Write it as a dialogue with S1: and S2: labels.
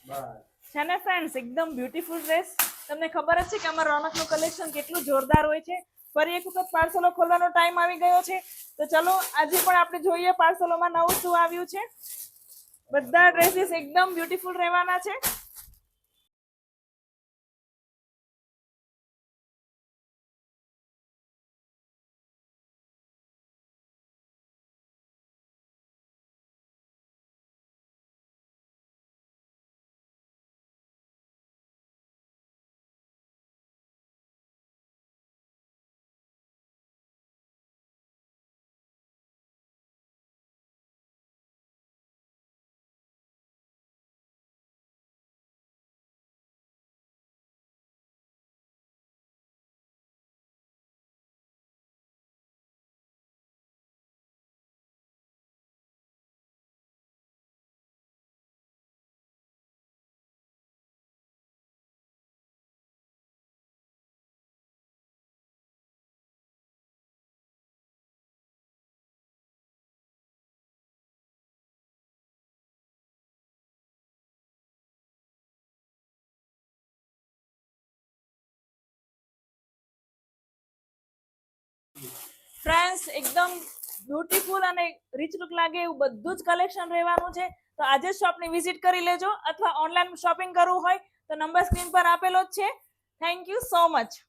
S1: છે ને ફ્રેન્ડ્સ, એકદમ બ્યુટીફુલ ડ્રેસ. તમને ખબર જ છે કે અમારા રોનકનું કલેક્શન કેટલું જોરદાર હોય છે. ફરી એક વખત પાર્સલો ખોલવાનો ટાઈમ આવી ગયો છે, તો ચલો આજે પણ આપણે જોઈએ પાર્સલોમાં નવું શું આવ્યું છે. બધા ડ્રેસીસ એકદમ બ્યુટીફુલ રહેવાના છે. ફ્રેન્ડ્સ, એકદમ બ્યુટીફુલ અને રીચ લુક લાગે એવું બધું જ કલેક્શન રહેવાનું છે. તો આજે જ શોપની વિઝિટ કરી લેજો, અથવા ઓનલાઈન શોપિંગ કરવું હોય તો નંબર સ્ક્રીન પર આપેલો જ છે. Thank you so much.